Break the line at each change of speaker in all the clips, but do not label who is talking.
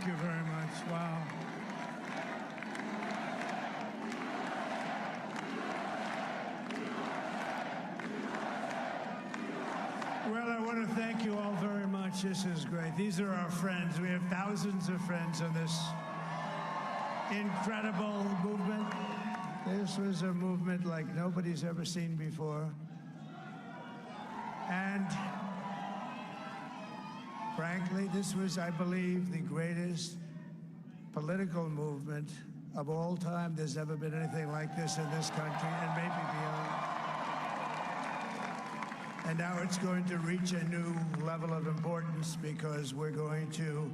Thank you very much. Wow. Well, I want to thank you all very much. This is great. These are our friends. We have thousands of friends on this incredible movement. This was a movement like nobody's ever seen before. And frankly, this was, I believe, the greatest political movement of all time. There's never been anything like this in this country, and maybe beyond. And now it's going to reach a new level of importance because we're going to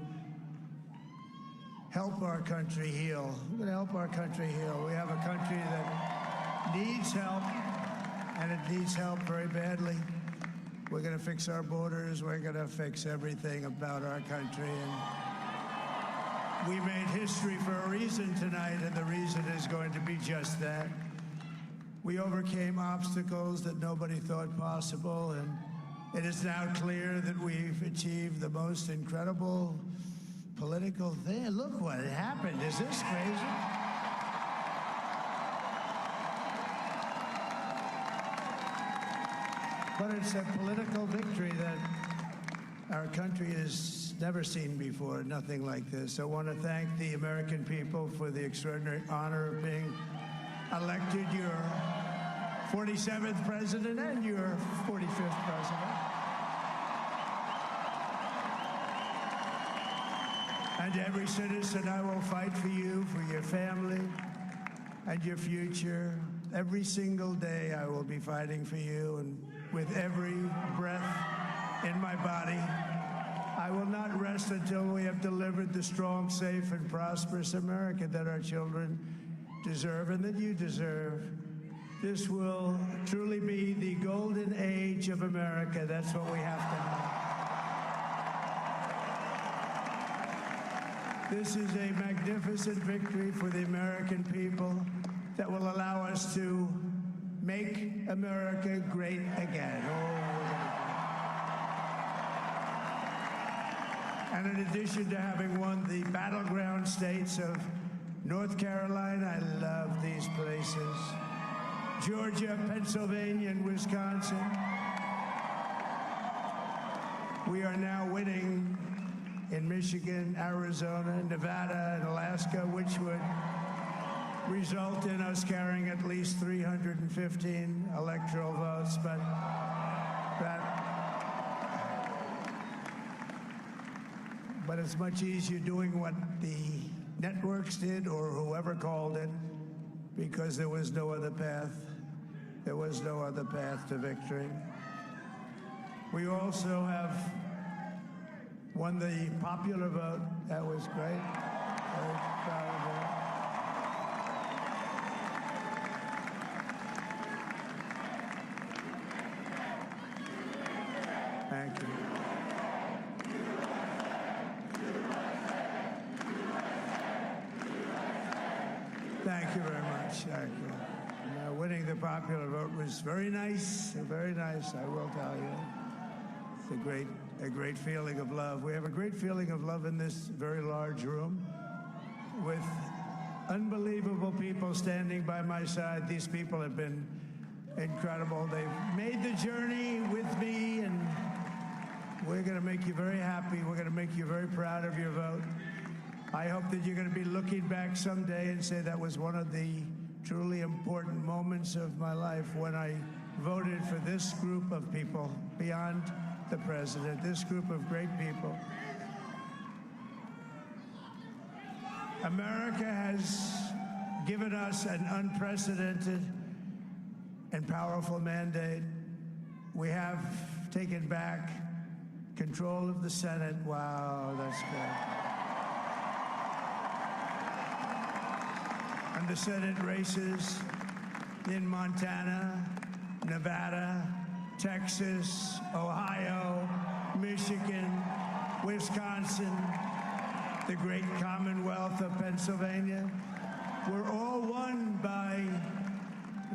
help our country heal. We're going to help our country heal. We have a country that needs help, and it needs help very badly. We're going to fix our borders. We're going to fix everything about our country. And we made history for a reason tonight, and the reason is going to be just that. We overcame obstacles that nobody thought possible, and it is now clear that we've achieved the most incredible political thing. Look what happened. Is this crazy? But it's a political victory that our country has never seen before, nothing like this. I want to thank the American people for the extraordinary honor of being elected your 47th president and your 45th president. And every citizen, I will fight for you, for your family, and your future. Every single day, I will be fighting for you, and with every breath in my body, I will not rest until we have delivered the strong, safe, and prosperous America that our children deserve and that you deserve. This will truly be the golden age of America. That's what we have to have. This is a magnificent victory for the American people that will allow us to make America great again. And in addition to having won the battleground states of North Carolina, I love these places, Georgia, Pennsylvania, and Wisconsin, we are now winning in Michigan, Arizona, Nevada, and Alaska, which would result in us carrying at least 315 electoral votes. But it's much easier doing what the networks did or whoever called it, because there was no other path. There was no other path to victory. We also have won the popular vote. That was great. Very proud of that. Thank you. Thank you very much. Thank you. Winning the popular vote was very nice, I will tell you. It's a great feeling of love. We have a great feeling of love in this very large room with unbelievable people standing by my side. These people have been incredible. They've made the journey with me, and we're going to make you very happy. We're going to make you very proud of your vote. I hope that you're going to be looking back someday and say that was one of the truly important moments of my life when I voted for this group of people beyond the president, this group of great people. America has given us an unprecedented and powerful mandate. We have taken back control of the Senate. Wow, that's great. And the Senate races in Montana, Nevada, Texas, Ohio, Michigan, Wisconsin, the great Commonwealth of Pennsylvania, were all won by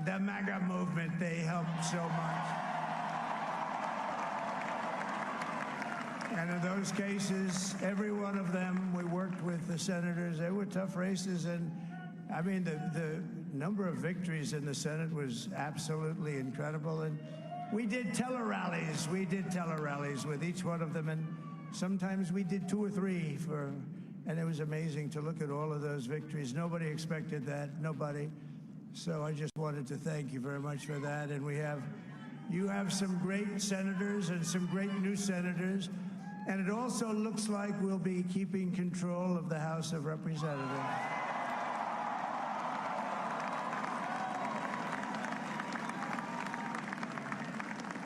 the MAGA movement. They helped so much. And in those cases, every one of them, we worked with the senators. They were tough races, and I mean, the number of victories in the Senate was absolutely incredible. And we did tele-rallies. We did tele-rallies with each one of them, and sometimes we did 2 or 3 and it was amazing to look at all of those victories. Nobody expected that, nobody. So I just wanted to thank you very much for that. And you have some great senators and some great new senators. And it also looks like we'll be keeping control of the House of Representatives.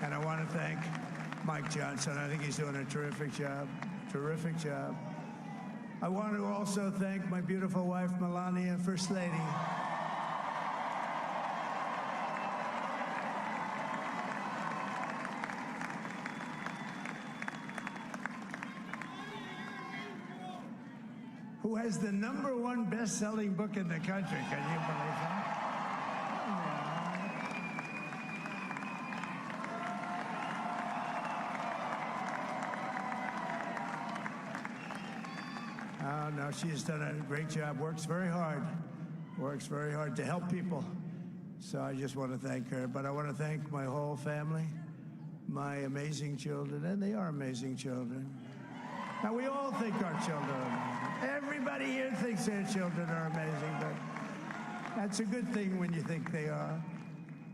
And I want to thank Mike Johnson. I think he's doing a terrific job. Terrific job. I want to also thank my beautiful wife, Melania, First Lady. Who has the #1 best-selling book in the country. Can you believe that? Oh, no, she's done a great job. Works very hard to help people. So I just want to thank her. But I want to thank my whole family, my amazing children, and they are amazing children. Now, we all think our children are amazing. Everybody here thinks their children are amazing, but that's a good thing when you think they are.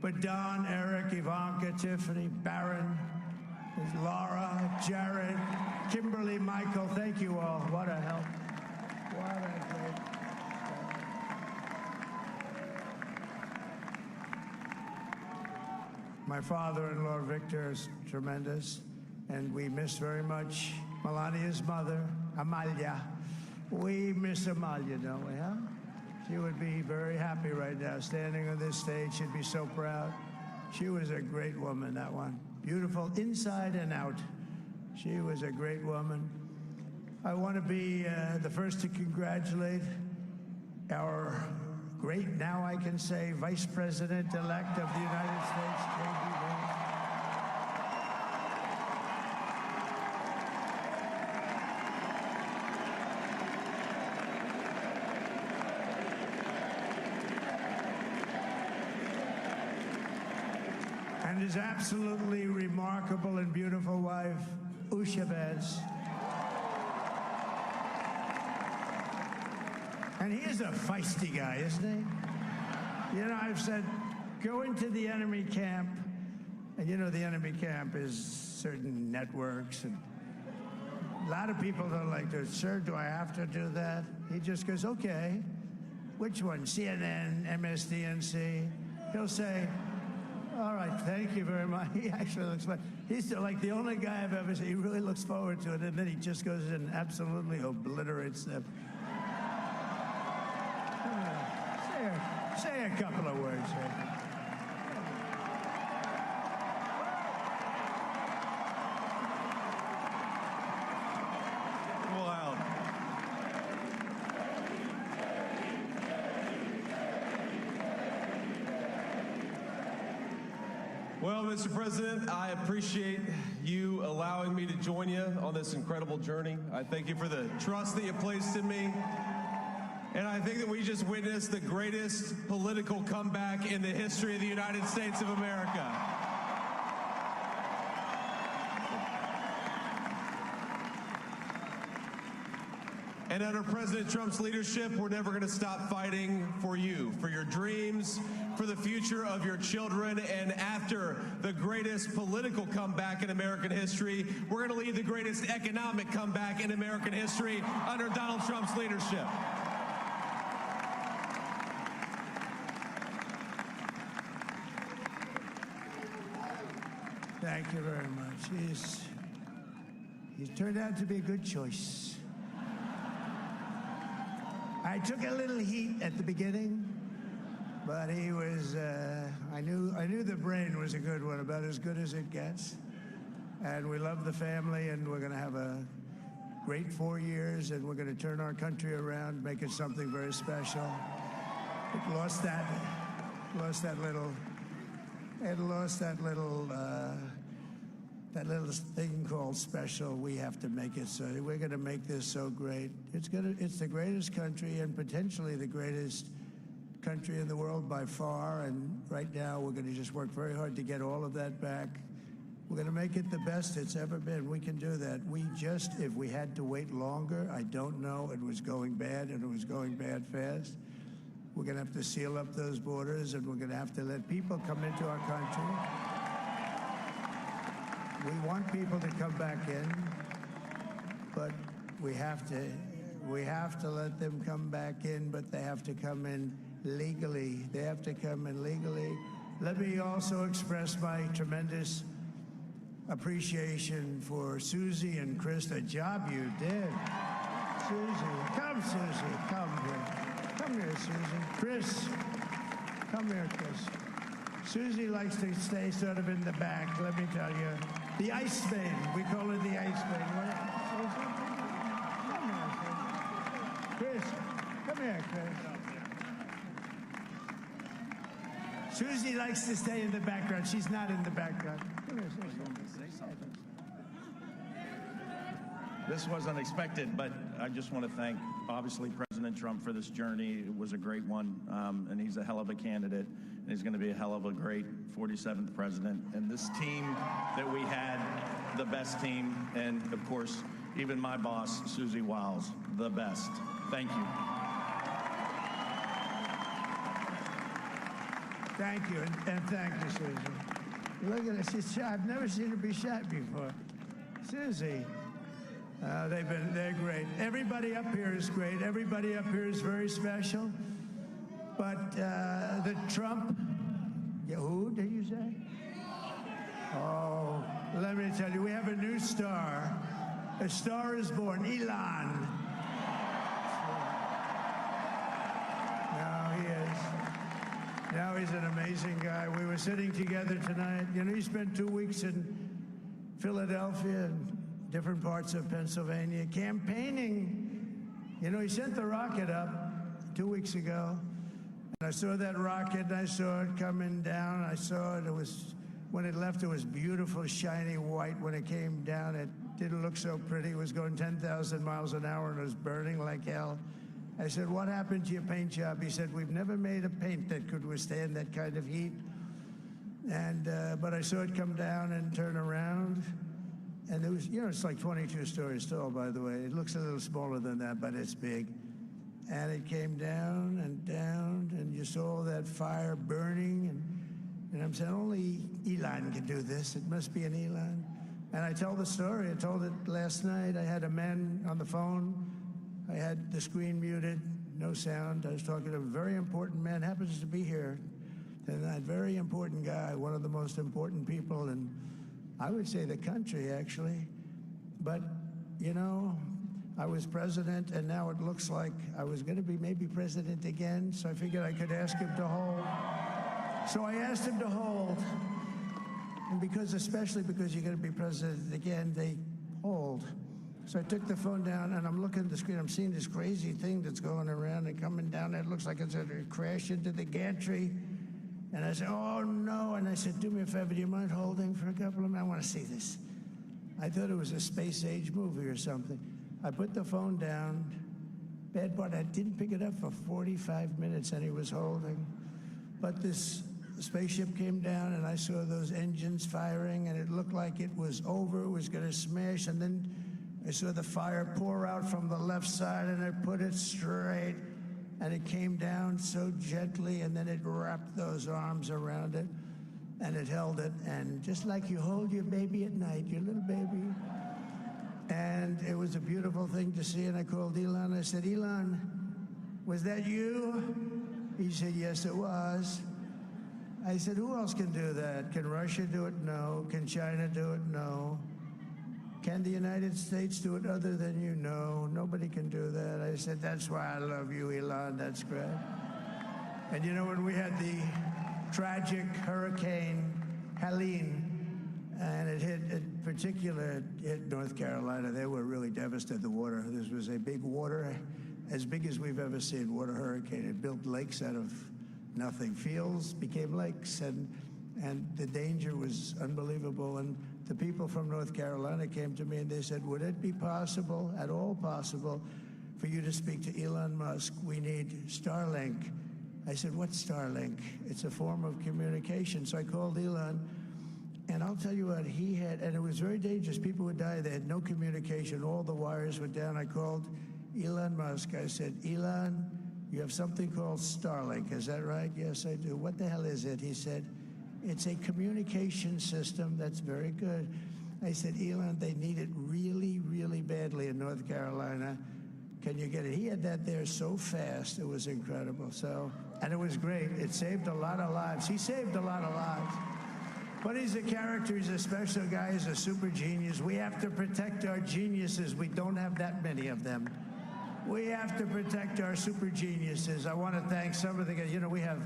But Don, Eric, Ivanka, Tiffany, Barron, Laura, Jared, Kimberly, Michael, thank you all. What a help. What a great help. My father-in-law, Victor, is tremendous, and we miss very much Melania's mother, Amalia. We miss Amalia, don't we, huh? She would be very happy right now, standing on this stage. She'd be so proud. She was a great woman, that one. Beautiful inside and out. She was a great woman. I want to be the first to congratulate our great, now I can say, Vice President-elect of the United States, JD Vance. And his absolutely remarkable and beautiful wife, Usha Vance. And he is a feisty guy, isn't he? You know, I've said, go into the enemy camp, and you know the enemy camp is certain networks, and a lot of people don't like to, sir, do I have to do that? He just goes, okay, which one, CNN, MSDNC? He'll say, all right, thank you very much. He actually looks like, he's like the only guy I've ever seen, he really looks forward to it, and then he just goes and absolutely obliterates them. Say a couple of words here.
Wow. Well, Mr. President, I appreciate you allowing me to join you on this incredible journey. I thank you for the trust that you placed in me. And I think that we just witnessed the greatest political comeback in the history of the United States of America. And under President Trump's leadership, we're never going to stop fighting for you, for your dreams, for the future of your children. And after the greatest political comeback in American history, we're going to lead the greatest economic comeback in American history under Donald Trump's leadership.
Thank you very much. He's turned out to be a good choice. I took a little heat at the beginning, but he was, I knew the brain was a good one, about as good as it gets. And we love the family, and we're going to have a great 4 years, and we're going to turn our country around, make it something very special. It lost that little that little thing called special, we have to make it so. We're going to make this so great. It's the greatest country and potentially the greatest country in the world by far. And right now, we're going to just work very hard to get all of that back. We're going to make it the best it's ever been. We can do that. If we had to wait longer, I don't know. It was going bad, and it was going bad fast. We're going to have to seal up those borders, and we're going to have to let people come into our country. We want people to come back in, but we have to let them come back in, but they have to come in legally. They have to come in legally. Let me also express my tremendous appreciation for Susie and Chris, the job you did. Susie, come here. Come here, Susie. Chris, come here, Chris. Susie likes to stay sort of in the back, let me tell you. The Ice Maiden, we call her the Ice Maiden. Susie? Come here, Chris. Come here, Chris. Susie likes to stay in the background. She's not in the background. Come here, Susie.
This wasn't expected, but I just want to thank, obviously, President Trump for this journey. It was a great one, and he's a hell of a candidate, and he's going to be a hell of a great 47th president. And this team that we had, the best team, and, of course, even my boss, Susie Wiles, the best. Thank you.
Thank you, and thank you, Susie. Look at her, she's shy. I've never seen her be shy before. Susie. They're great. Everybody up here is great. Everybody up here is very special. But the Trump, who did you say? Oh, let me tell you, we have a new star. A star is born, Elon. Now he is. Now he's an amazing guy. We were sitting together tonight. You know, he spent 2 weeks in Philadelphia and different parts of Pennsylvania, campaigning. You know, he sent the rocket up 2 weeks ago, and I saw that rocket, and I saw it coming down. I saw it. When it left, it was beautiful, shiny white. When it came down, it didn't look so pretty. It was going 10,000 miles an hour, and it was burning like hell. I said, what happened to your paint job? He said, we've never made a paint that could withstand that kind of heat. And but I saw it come down and turn around. And it was, you know, it's like 22 stories tall, by the way. It looks a little smaller than that, but it's big. And it came down, and you saw that fire burning. And I'm saying, only Elon can do this. It must be an Elon. And I tell the story. I told it last night. I had a man on the phone. I had the screen muted, no sound. I was talking to a very important man, happens to be here. And that very important guy, one of the most important people in, I would say, the country, actually. But, you know, I was president, and now it looks like I was going to be maybe president again, so I figured I could ask him to hold. So I asked him to hold. And especially because you're going to be president again, they hold. So I took the phone down, and I'm looking at the screen. I'm seeing this crazy thing that's going around and coming down. It looks like it's going to crash into the gantry. And I said, oh, no. And I said, do me a favor, do you mind holding for a couple of minutes? I want to see this. I thought it was a space-age movie or something. I put the phone down. Bad part, I didn't pick it up for 45 minutes, and he was holding. But this spaceship came down, and I saw those engines firing, and it looked like it was over. It was going to smash, and then I saw the fire pour out from the left side, and I put it straight. And it came down so gently, and then it wrapped those arms around it, and it held it. And just like you hold your baby at night, your little baby. And it was a beautiful thing to see. And I called Elon. I said, Elon, was that you? He said, yes, it was. I said, who else can do that? Can Russia do it? No. Can China do it? No. Can the United States do it other than you? No, nobody can do that. I said, that's why I love you, Elon. That's great. And you know, when we had the tragic Hurricane Helene, and it hit North Carolina, they were really devastated, the water. This was a big water, as big as we've ever seen, water hurricane. It built lakes out of nothing. Fields became lakes, and the danger was unbelievable. And the people from North Carolina came to me and they said, would it be possible, at all possible, for you to speak to Elon Musk? We need Starlink. I said, what's Starlink? It's a form of communication. So I called Elon, and I'll tell you what, he had, and it was very dangerous. People would die. They had no communication. All the wires were down. I called Elon Musk. I said, Elon, you have something called Starlink. Is that right? Yes, I do. What the hell is it? He said, it's a communication system that's very good. I said, Elon, they need it really, really badly in North Carolina. Can you get it? He had that there so fast. It was incredible. So, and it was great. It saved a lot of lives. He saved a lot of lives. But he's a character. He's a special guy. He's a super genius. We have to protect our geniuses. We don't have that many of them. We have to protect our super geniuses. I want to thank some of the guys. You know, we have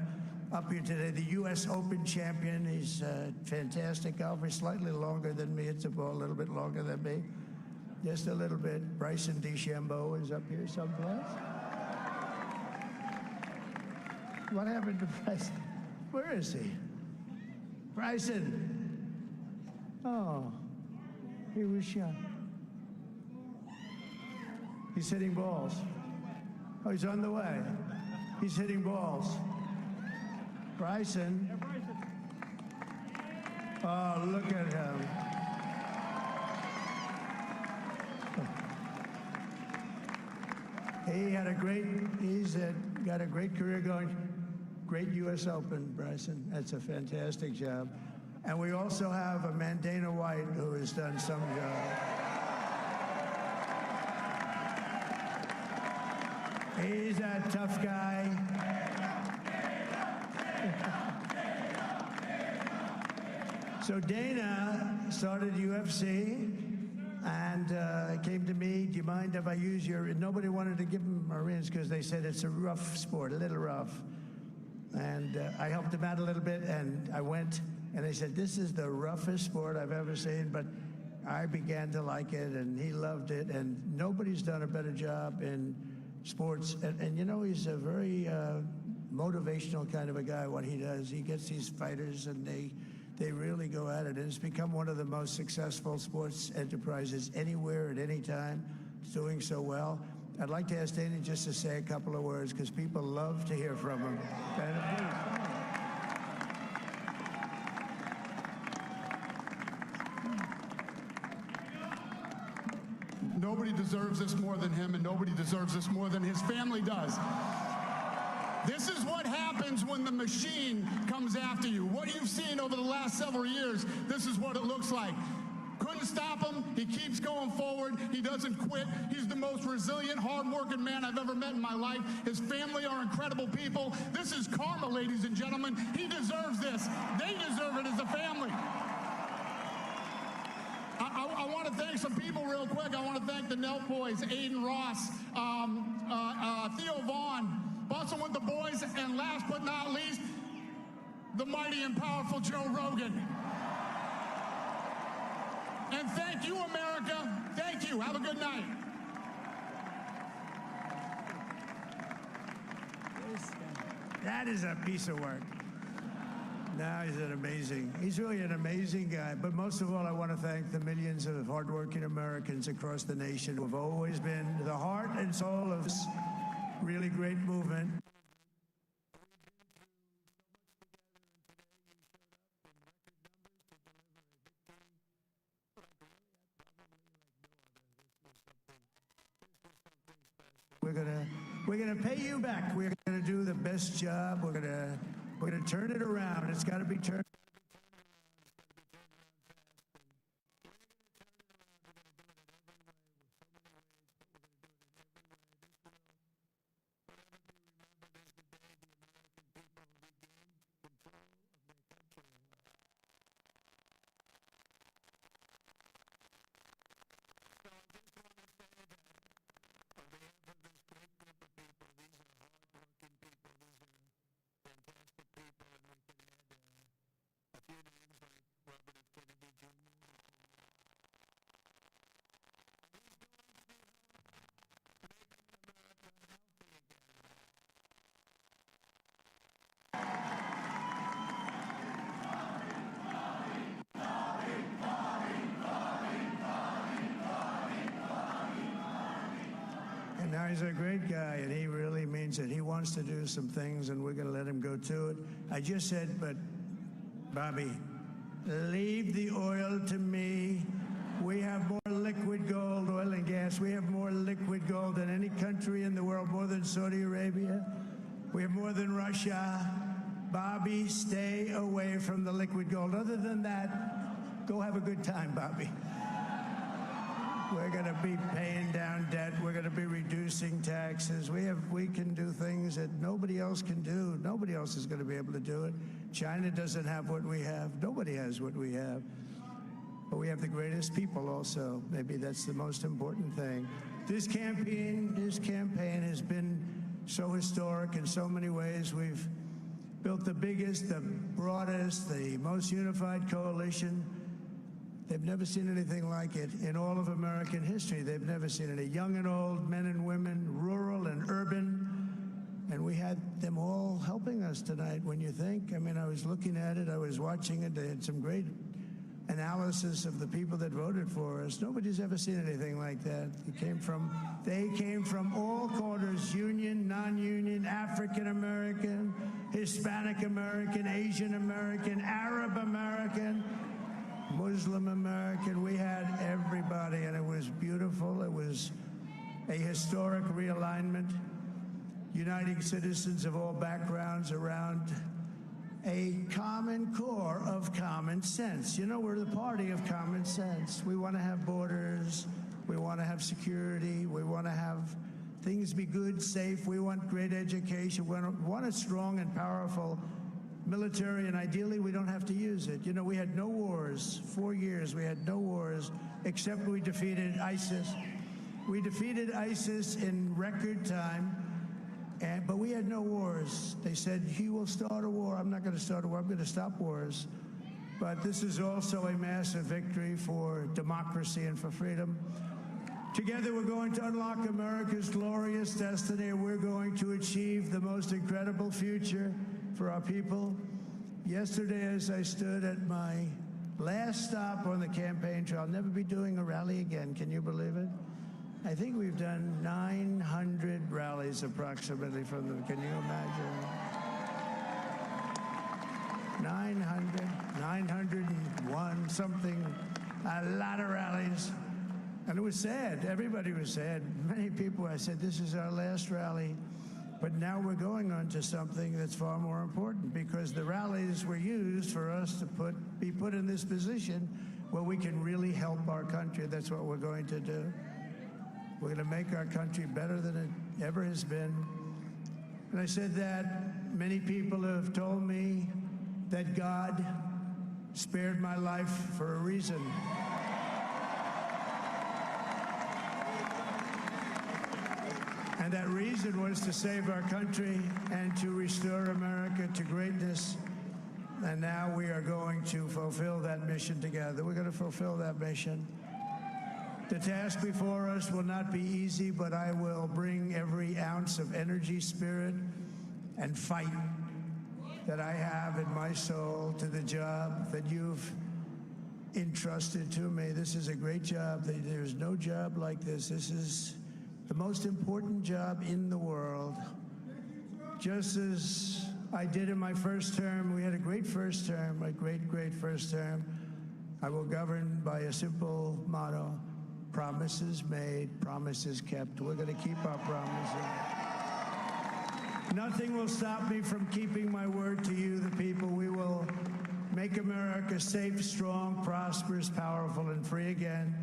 up here today the U.S. Open champion. He's a fantastic golfer, slightly longer than me. It's a ball a little bit longer than me. Just a little bit. Bryson DeChambeau is up here someplace. What happened to Bryson? Where is he? Bryson. Oh, he was shot. He's hitting balls. Oh, he's on the way. He's hitting balls. Bryson. Oh, look at him. He's got a great career going. Great U.S. Open, Bryson. That's a fantastic job. And we also have a Mandana White who has done some job. He's a tough guy. So Dana started UFC and came to me, do you mind if I use your, nobody wanted to give him Marines because they said it's a rough sport, a little rough. And I helped him out a little bit, and I went, and they said, this is the roughest sport I've ever seen, but I began to like it, and he loved it, and nobody's done a better job in sports. And you know, he's a very motivational kind of a guy, what he does. He gets these fighters, and they really go at it, and it's become one of the most successful sports enterprises anywhere at any time. It's doing so well. I'd like to ask Dana just to say a couple of words because people love to hear from him.
Nobody deserves this more than him, and nobody deserves this more than his family does. This is what happens when the machine comes after you. What you've seen over the last several years, this is what it looks like. Couldn't stop him. He keeps going forward. He doesn't quit. He's the most resilient, hard-working man I've ever met in my life. His family are incredible people. This is karma, ladies and gentlemen. He deserves this. They deserve it as a family. I want to thank some people real quick. I want to thank the Nelk boys, Aiden Ross, Theo Vaughn, busting with the boys, and last but not least, the mighty and powerful Joe Rogan. And thank you, America. Thank you. Have a good night.
That is a piece of work. No, he's really an amazing guy. But most of all, I want to thank the millions of hardworking Americans across the nation who have always been the heart and soul of this really great movement. We're gonna pay you back. We're gonna do the best job. We're gonna turn it around. It's got to be turned. Now, he's a great guy, and he really means it. He wants to do some things, and we're going to let him go to it. I just said, but, Bobby, leave the oil to me. We have more liquid gold, oil and gas. We have more liquid gold than any country in the world, more than Saudi Arabia. We have more than Russia. Bobby, stay away from the liquid gold. Other than that, go have a good time, Bobby. We're going to be paying down debt. We're going to be reducing taxes. We can do things that nobody else can do. Nobody else is going to be able to do it. China doesn't have what we have. Nobody has what we have. But we have the greatest people also. Maybe that's the most important thing. This campaign has been so historic in so many ways. We've built the biggest, the broadest, the most unified coalition. They've never seen anything like it in all of American history. They've never seen it. Young and old, men and women, rural and urban. And we had them all helping us tonight, when you think. I mean, I was looking at it, I was watching it. They had some great analysis of the people that voted for us. Nobody's ever seen anything like that. They came from all quarters, union, non-union, African American, Hispanic American, Asian American, Arab American, Muslim American. We had everybody, and it was beautiful. It was a historic realignment, uniting citizens of all backgrounds around a common core of common sense. You know, we're the party of common sense. We want to have borders. We want to have security. We want to have things be good, safe. We want great education. We want a strong and powerful military, and ideally we don't have to use it. You know, we had no wars. 4 years we had no wars, except we defeated ISIS. We defeated ISIS in record time. But we had no wars. They said, he will start a war. I'm not going to start a war. I'm going to stop wars. But this is also a massive victory for democracy and for freedom. Together, we're going to unlock America's glorious destiny, and we're going to achieve the most incredible future for our people. Yesterday, as I stood at my last stop on the campaign trail, I'll never be doing a rally again. Can you believe it? I think we've done 900 rallies approximately from them. Can you imagine? 901 something, a lot of rallies. And it was sad. Everybody was sad. Many people, I said, this is our last rally. But now we're going on to something that's far more important, because the rallies were used for us to be put in this position where we can really help our country. That's what we're going to do. We're going to make our country better than it ever has been. And I said that many people have told me that God spared my life for a reason. And that reason was to save our country and to restore America to greatness. And now we are going to fulfill that mission together. We're going to fulfill that mission. The task before us will not be easy, but I will bring every ounce of energy, spirit, and fight that I have in my soul to the job that you've entrusted to me. This is a great job. There's no job like this. This is the most important job in the world. Just as I did in my first term, we had a great first term, a great, great first term. I will govern by a simple motto: promises made, promises kept. We're going to keep our promises. Nothing will stop me from keeping my word to you, the people. We will make America safe, strong, prosperous, powerful, and free again.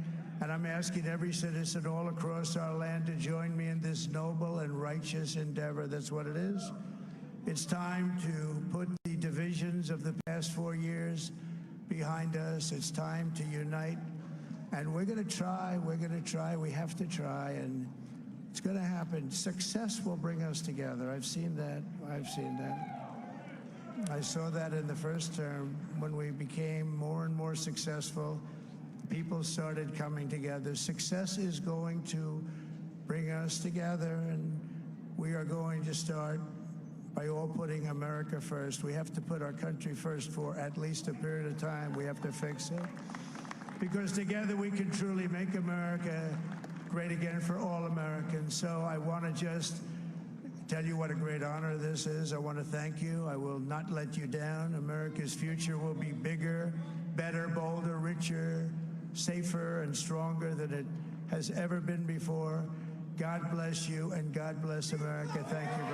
And I'm asking every citizen all across our land to join me in this noble and righteous endeavor. That's what it is. It's time to put the divisions of the past 4 years behind us. It's time to unite. And we're going to try, we have to try, and it's going to happen. Success will bring us together. I've seen that. I saw that in the first term when we became more and more successful. People started coming together. Success is going to bring us together, and we are going to start by all putting America first. We have to put our country first for at least a period of time. We have to fix it. Because together we can truly make America great again for all Americans. So I want to just tell you what a great honor this is. I want to thank you. I will not let you down. America's future will be bigger, better, bolder, richer, safer, and stronger than it has ever been before. God bless you, and God bless America. Thank you very much.